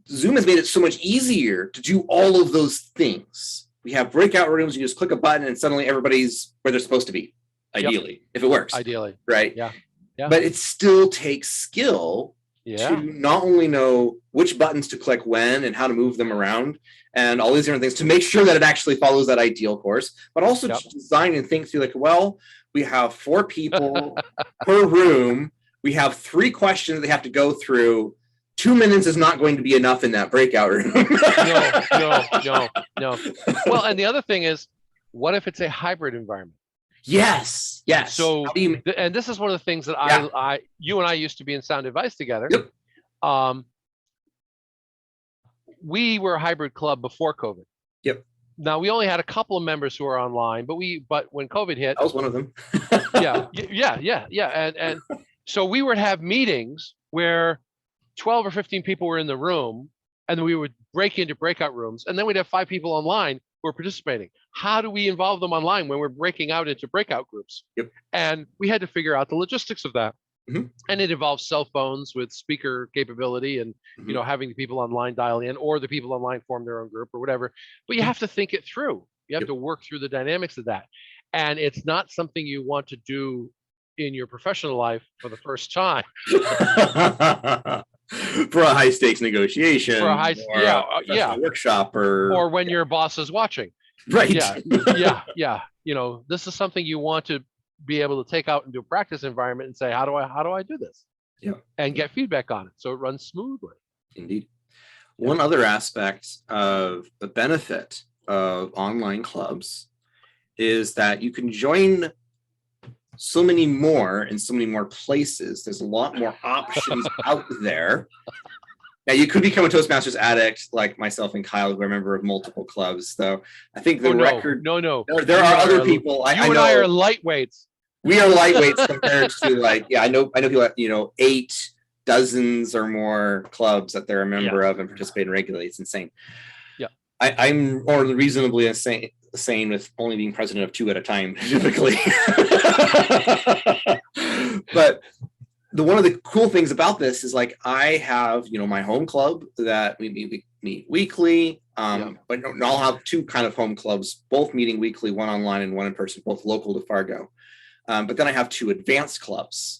[SPEAKER 1] Zoom has made it so much easier to do all of those things. We have breakout rooms. You just click a button and suddenly everybody's where they're supposed to be, ideally, if it works.
[SPEAKER 2] Ideally.
[SPEAKER 1] Right? Yeah. But it still takes skill to not only know which buttons to click when and how to move them around and all these different things to make sure that it actually follows that ideal course, but also to design and think through, like, well, we have 4 people per room. We have 3 questions they have to go through. 2 minutes is not going to be enough in that breakout room.
[SPEAKER 2] No. Well, and the other thing is, what if it's a hybrid environment?
[SPEAKER 1] Yes.
[SPEAKER 2] So, and this is one of the things that you and I used to be in Sound Advice together. We were a hybrid club before COVID. Now, we only had a couple of members who were online, but when COVID hit,
[SPEAKER 1] I was one of them.
[SPEAKER 2] And so we would have meetings where 12 or 15 people were in the room, and then we would break into breakout rooms, and then we'd have 5 people online who are participating. How do we involve them online when we're breaking out into breakout groups? And we had to figure out the logistics of that. And it involves cell phones with speaker capability, and having the people online dial in, or the people online form their own group or whatever. But you have to think it through. You have to work through the dynamics of that. And it's not something you want to do in your professional life for the first time.
[SPEAKER 1] For a high stakes negotiation,
[SPEAKER 2] for a
[SPEAKER 1] workshop, or
[SPEAKER 2] when your boss is watching.
[SPEAKER 1] Right.
[SPEAKER 2] This is something you want to be able to take out into a practice environment and say, how do I do this? And get feedback on it so it runs smoothly.
[SPEAKER 1] Indeed. One other aspect of the benefit of online clubs is that you can join so many more in so many more places. There's a lot more options out there. Now, you could become a Toastmasters addict like myself and Kyle, who are a member of multiple clubs. So I think record.
[SPEAKER 2] No.
[SPEAKER 1] There are other people.
[SPEAKER 2] I know. I are lightweights.
[SPEAKER 1] We are lightweights compared to I know people, 8 dozens or more clubs that they're a member of and participate in regularly. It's insane. I'm more reasonably insane with only being president of 2 at a time, typically. But one of the cool things about this is, like, I have, my home club that we meet weekly. But I'll have 2 kind of home clubs, both meeting weekly, one online and one in person, both local to Fargo. But then I have 2 advanced clubs.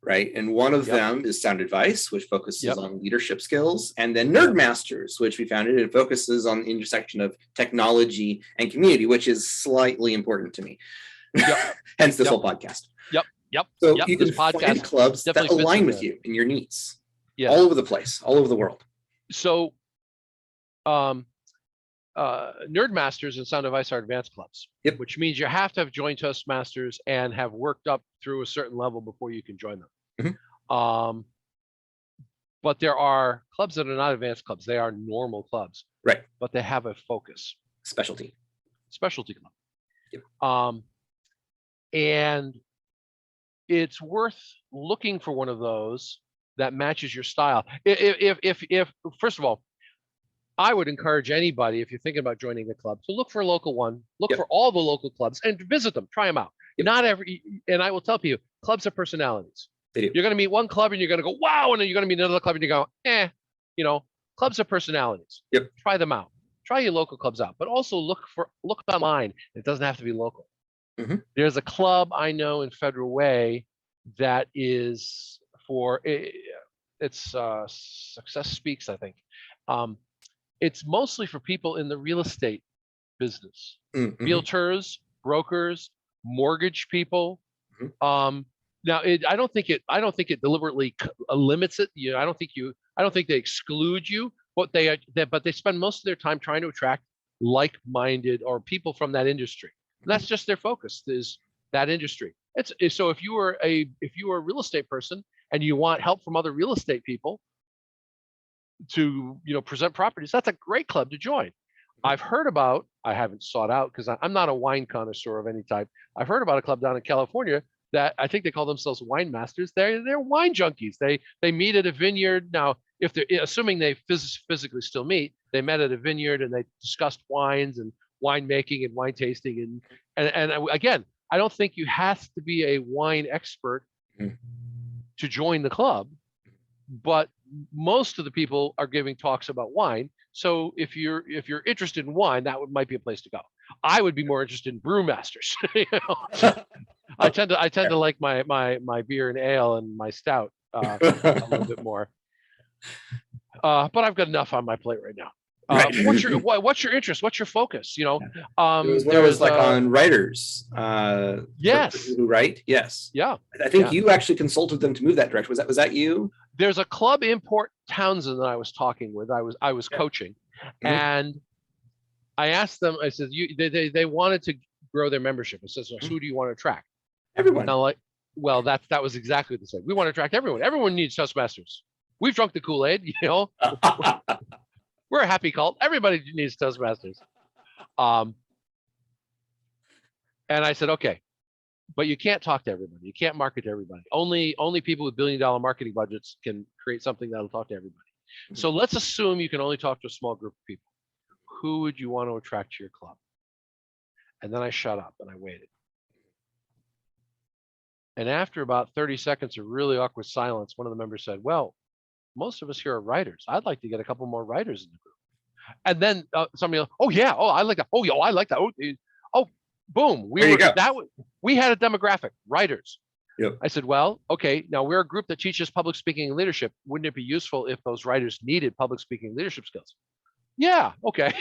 [SPEAKER 1] Right. And one of them is Sound Advice, which focuses on leadership skills, and then Nerdmasters, which we founded and focuses on the intersection of technology and community, which is slightly important to me. Hence this whole podcast. So you can find clubs that align with you and your needs all over the place, all over the world.
[SPEAKER 2] So Nerdmasters and Sound Advice are advanced clubs, which means you have to have joined Toastmasters and have worked up through a certain level before you can join them. But there are clubs that are not advanced clubs. They are normal clubs,
[SPEAKER 1] right?
[SPEAKER 2] But they have a focus.
[SPEAKER 1] Specialty
[SPEAKER 2] club. And it's worth looking for one of those that matches your style. If first of all, I would encourage anybody, if you're thinking about joining a club, to look for a local one, look for all the local clubs and visit them, try them out. Not every, and I will tell people, clubs are personalities. You're going to meet one club and you're going to go, wow, and then you're going to meet another club and you go, clubs are personalities. Try them out. Try your local clubs out, but also look online. It doesn't have to be local. There's a club I know in Federal Way that is for it's Success Speaks, I think. It's mostly for people in the real estate business, realtors, brokers, mortgage people. Now, I don't think it deliberately limits it. I don't think they exclude you, but they spend most of their time trying to attract like-minded or people from that industry. And that's just their focus, is that industry. So if you were a real estate person and you want help from other real estate people to present properties, that's a great club to join. I've heard about, I haven't sought out because I'm not a wine connoisseur of any type. I've heard about a club down in California that I think they call themselves wine masters. They're wine junkies. They meet at a vineyard. Now, if they're assuming they physically still meet, they met at a vineyard and they discussed wines and winemaking and wine tasting. And again, I don't think you have to be a wine expert to join the club, but most of the people are giving talks about wine. So if you're interested in wine, might be a place to go. I would be more interested in brewmasters. I tend to like my beer and ale and my stout a little bit more. But I've got enough on my plate right now.
[SPEAKER 1] Right.
[SPEAKER 2] What's your interest? What's your focus?
[SPEAKER 1] It was when I was on writers.
[SPEAKER 2] Yes.
[SPEAKER 1] Who write? Yes.
[SPEAKER 2] Yeah.
[SPEAKER 1] I think you actually consulted them to move that direction. Was that you?
[SPEAKER 2] There's a club in Port Townsend that I was talking with. I was coaching, and I asked them. I said, they wanted to grow their membership. I said, so who do you want to attract?
[SPEAKER 1] Everyone.
[SPEAKER 2] Now, well, that was exactly the same. We want to attract everyone. Everyone needs Toastmasters. We've drunk the Kool-Aid. We're a happy cult. Everybody needs Toastmasters. And I said, okay, but you can't talk to everybody. You can't market to everybody. Only people with billion-dollar marketing budgets can create something that'll talk to everybody. So let's assume you can only talk to a small group of people. Who would you want to attract to your club? And then I shut up and I waited. And after about 30 seconds of really awkward silence, one of the members said, well, most of us here are writers. I'd like to get a couple more writers in the group. And then somebody else, oh yeah, oh I like that. Oh yeah, I like that. Oh, boom. We had a demographic, writers.
[SPEAKER 1] Yep.
[SPEAKER 2] I said, well, okay, now we're a group that teaches public speaking and leadership. Wouldn't it be useful if those writers needed public speaking and leadership skills? Yeah, okay.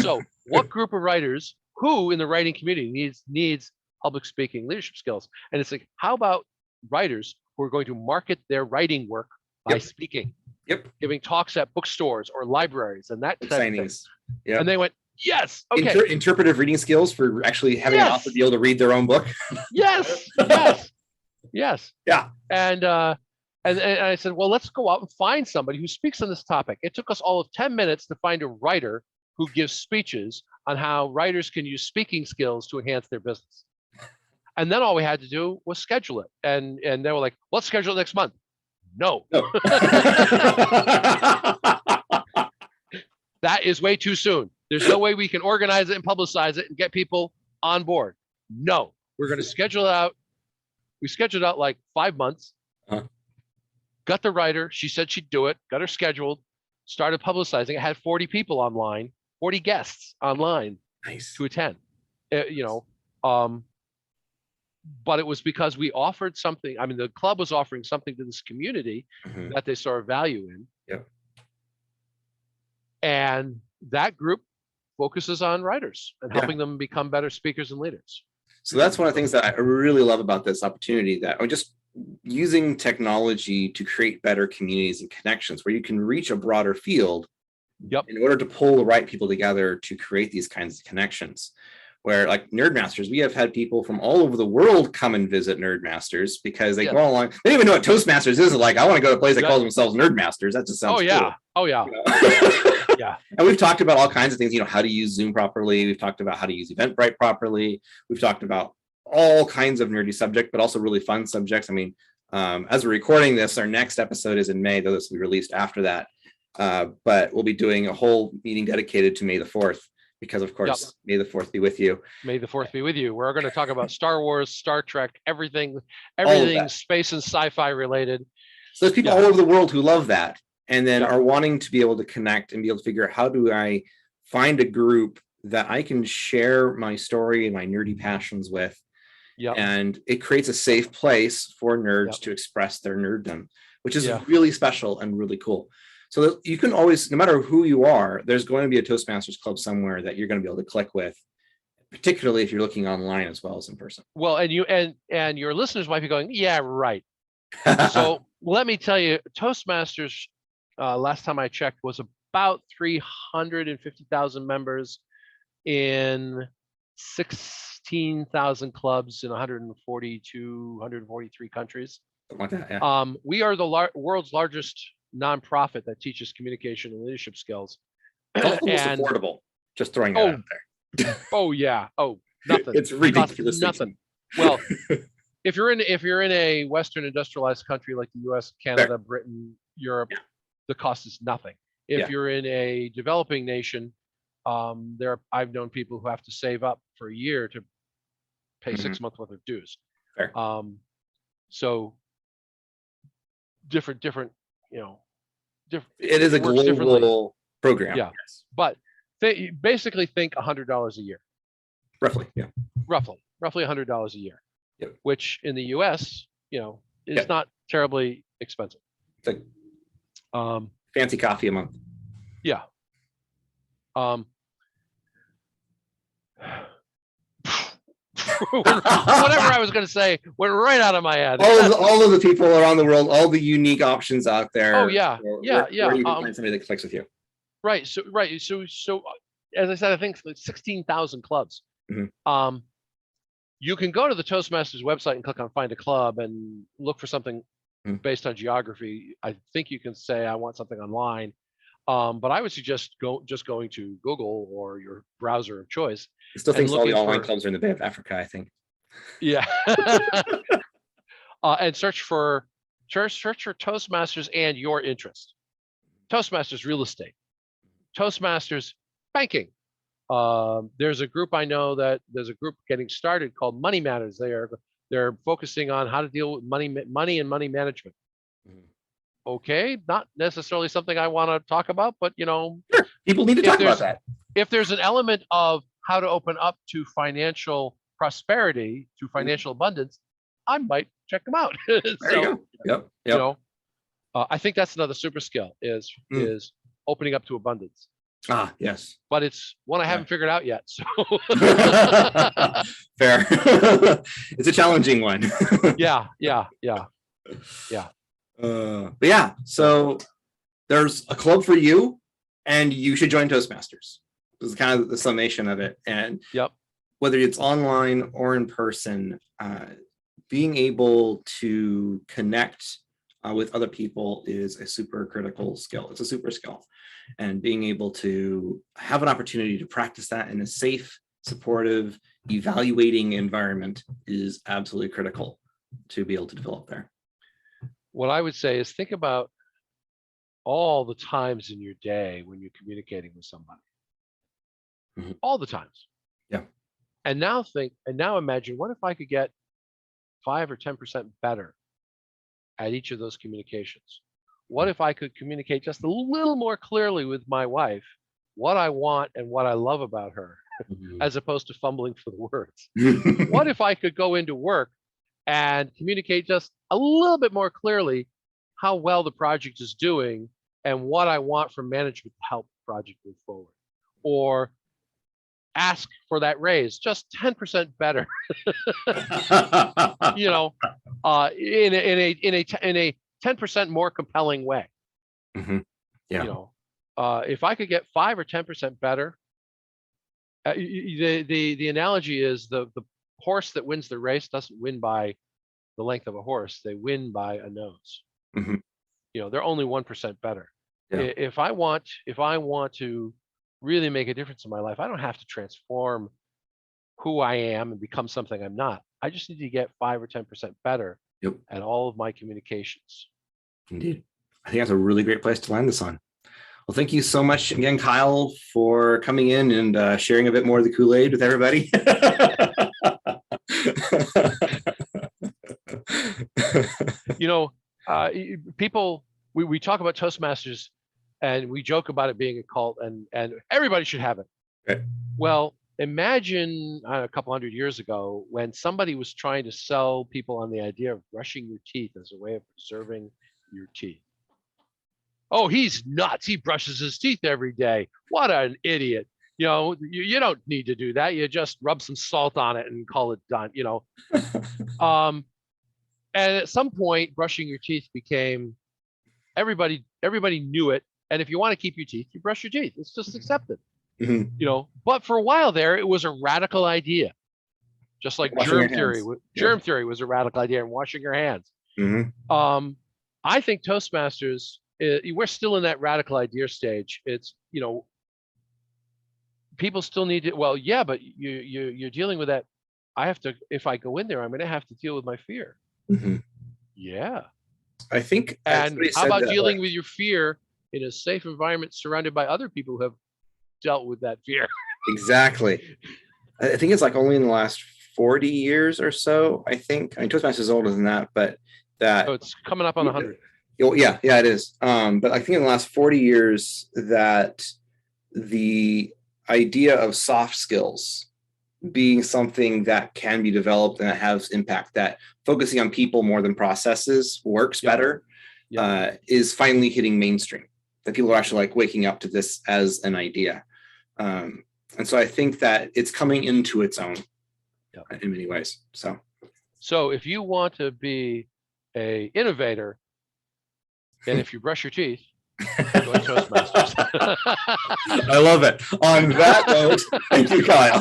[SPEAKER 2] So what group of writers who in the writing community needs public speaking leadership skills? And it's like, how about writers who are going to market their writing work by speaking, giving talks at bookstores or libraries and that type of thing. And they went, yes, okay.
[SPEAKER 1] Interpretive reading skills for actually having an author be able to read their own book.
[SPEAKER 2] Yes. Yeah. And I said, well, let's go out and find somebody who speaks on this topic. It took us all of 10 minutes to find a writer who gives speeches on how writers can use speaking skills to enhance their business. And then all we had to do was schedule it. And they were like, let's schedule it next month. No. That is way too soon. There's no way we can organize it and publicize it and get people on board. No, we're going to schedule it out. We scheduled out like 5 months. Got the writer. She said she'd do it. Got her scheduled. Started publicizing. It had 40 people online, 40 guests online to attend. But it was because we offered something. I mean, the club was offering something to this community that they saw a value in.
[SPEAKER 1] Yep.
[SPEAKER 2] And that group focuses on writers and helping them become better speakers and leaders.
[SPEAKER 1] So that's one of the things that I really love about this opportunity, that just using technology to create better communities and connections where you can reach a broader field in order to pull the right people together to create these kinds of connections. Where like Nerdmasters, we have had people from all over the world come and visit Nerdmasters because they go along. They don't even know what Toastmasters is. Like, I want to go to a place that calls themselves Nerdmasters. That just sounds cool.
[SPEAKER 2] Oh yeah.
[SPEAKER 1] Yeah. And we've talked about all kinds of things, how to use Zoom properly. We've talked about how to use Eventbrite properly. We've talked about all kinds of nerdy subjects, but also really fun subjects. I mean, as we're recording this, our next episode is in May, though this will be released after that. But we'll be doing a whole meeting dedicated to May the 4th. Because of course, May the 4th be with you.
[SPEAKER 2] May the 4th be with you. We're going to talk about Star Wars, Star Trek, everything space and sci-fi related.
[SPEAKER 1] So there's people all over the world who love that, and then are wanting to be able to connect and be able to figure out, how do I find a group that I can share my story and my nerdy passions with,
[SPEAKER 2] Yep.
[SPEAKER 1] And it creates a safe place for nerds
[SPEAKER 2] Yep.
[SPEAKER 1] to express their nerddom, which is
[SPEAKER 2] Yeah.
[SPEAKER 1] really special and really cool. So you can always, no matter who you are, there's going to be a Toastmasters club somewhere that you're going to be able to click with, particularly if you're looking online as well as in person.
[SPEAKER 2] Well, and you and your listeners might be going, yeah, right. So let me tell you, Toastmasters, last time I checked, was about 350,000 members in 16,000 clubs in 143 countries.
[SPEAKER 1] Something like that, yeah.
[SPEAKER 2] We are the world's largest nonprofit that teaches communication and leadership skills.
[SPEAKER 1] It's also and, affordable. Just throwing that out there.
[SPEAKER 2] Oh yeah. Oh, nothing.
[SPEAKER 1] It's ridiculous.
[SPEAKER 2] Nothing. Well, if you're in a Western industrialized country like the U.S., Canada, Britain, Europe, the cost is nothing. If you're in a developing nation, I've known people who have to save up for a year to pay 6 months worth of dues.
[SPEAKER 1] Fair.
[SPEAKER 2] So different,
[SPEAKER 1] it is a global program.
[SPEAKER 2] Yeah. Yes. But basically think $100 a year.
[SPEAKER 1] Roughly, yeah.
[SPEAKER 2] Roughly $100 a year.
[SPEAKER 1] Yep.
[SPEAKER 2] Which in the US, is not terribly expensive.
[SPEAKER 1] It's like fancy coffee a month.
[SPEAKER 2] Yeah. Whatever I was going to say went right out of my head.
[SPEAKER 1] all of the people around the world, all the unique options out there.
[SPEAKER 2] Oh yeah, yeah.
[SPEAKER 1] Where you can find somebody that clicks with you.
[SPEAKER 2] Right. So as I said, I think 16,000 clubs.
[SPEAKER 1] Mm-hmm.
[SPEAKER 2] You can go to the Toastmasters website and click on Find a Club and look for something based on geography. I think you can say I want something online. But I would suggest going to Google or your browser of choice.
[SPEAKER 1] I still think all the online clubs are in the Bay of Africa, I think.
[SPEAKER 2] Yeah. And search for Toastmasters and your interest. Toastmasters real estate. Toastmasters banking. There's a group I know there's a group getting started called Money Matters. They're focusing on how to deal with money and money management. Okay, not necessarily something I want to talk about, but
[SPEAKER 1] sure. People need to talk about that.
[SPEAKER 2] If there's an element of how to open up to financial prosperity, to financial abundance, I might check them out.
[SPEAKER 1] There you go. Yep.
[SPEAKER 2] I think that's another super skill is opening up to abundance.
[SPEAKER 1] Ah, yes.
[SPEAKER 2] But it's one I haven't figured out yet. So
[SPEAKER 1] fair. It's a challenging one.
[SPEAKER 2] Yeah.
[SPEAKER 1] But yeah, so there's a club for you, and you should join Toastmasters. This is kind of the summation of it. And whether it's online or in person, being able to connect with other people is a super critical skill. It's a super skill. And being able to have an opportunity to practice that in a safe, supportive, evaluating environment is absolutely critical to be able to develop there.
[SPEAKER 2] What I would say is think about all the times in your day when you're communicating with somebody. All the times.
[SPEAKER 1] Yeah.
[SPEAKER 2] And now imagine, what if I could get 5 or 10% better at each of those communications? What if I could communicate just a little more clearly with my wife what I want and what I love about her, as opposed to fumbling for the words? What if I could go into work and communicate just a little bit more clearly how well the project is doing and what I want from management to help the project move forward? Or ask for that raise just 10% better, in a 10% more compelling way.
[SPEAKER 1] Yeah.
[SPEAKER 2] If I could get 5 or 10% better, the analogy is the horse that wins the race doesn't win by the length of a horse; they win by a nose. They're only 1% better. Yeah. If I want to really make a difference in my life, I don't have to transform who I am and become something I'm not. I just need to get 5 or 10% better at all of my communications.
[SPEAKER 1] Indeed. I think that's a really great place to land this on. Well, thank you so much again, Kyle, for coming in and sharing a bit more of the Kool-Aid with everybody.
[SPEAKER 2] People, we talk about Toastmasters and we joke about it being a cult and everybody should have it.
[SPEAKER 1] Right.
[SPEAKER 2] Well, Imagine a couple hundred years ago when somebody was trying to sell people on the idea of brushing your teeth as a way of preserving your teeth. Oh, he's nuts. He brushes his teeth every day. What an idiot. You don't need to do that. You just rub some salt on it and call it done, And at some point, brushing your teeth became everybody knew it. And if you want to keep your teeth, you brush your teeth. It's just accepted. But for a while there, it was a radical idea. Just like germ theory. Germ theory was a radical idea, and washing your hands. I think Toastmasters, we're still in that radical idea stage. It's, people still need to, well, yeah, but you're dealing with that. If I go in there, I'm going to have to deal with my fear. Yeah.
[SPEAKER 1] I think.
[SPEAKER 2] And how about dealing with your fear in a safe environment surrounded by other people who have dealt with that fear?
[SPEAKER 1] Exactly. I think it's like only in the last 40 years or so, I think. I mean, Toastmasters is older than that, but that.
[SPEAKER 2] Oh, it's coming up on 100.
[SPEAKER 1] Yeah, it is. But I think in the last 40 years that the idea of soft skills being something that can be developed and that has impact, that focusing on people more than processes works better, is finally hitting mainstream. That people are actually like waking up to this as an idea. And so I think that it's coming into its own in many ways. So
[SPEAKER 2] if you want to be a innovator, and if you brush your teeth, join Toastmasters.
[SPEAKER 1] I love it. On that note, thank you, Kyle.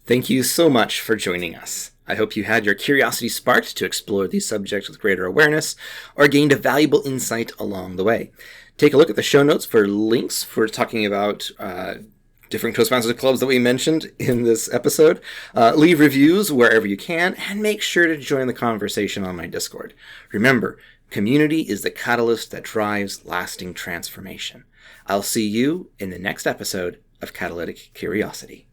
[SPEAKER 1] Thank you so much for joining us. I hope you had your curiosity sparked to explore these subjects with greater awareness, or gained a valuable insight along the way. Take a look at the show notes for links for talking about different Toastmasters clubs that we mentioned in this episode. Leave reviews wherever you can, and make sure to join the conversation on my Discord. Remember, community is the catalyst that drives lasting transformation. I'll see you in the next episode of Catalytic Curiosity.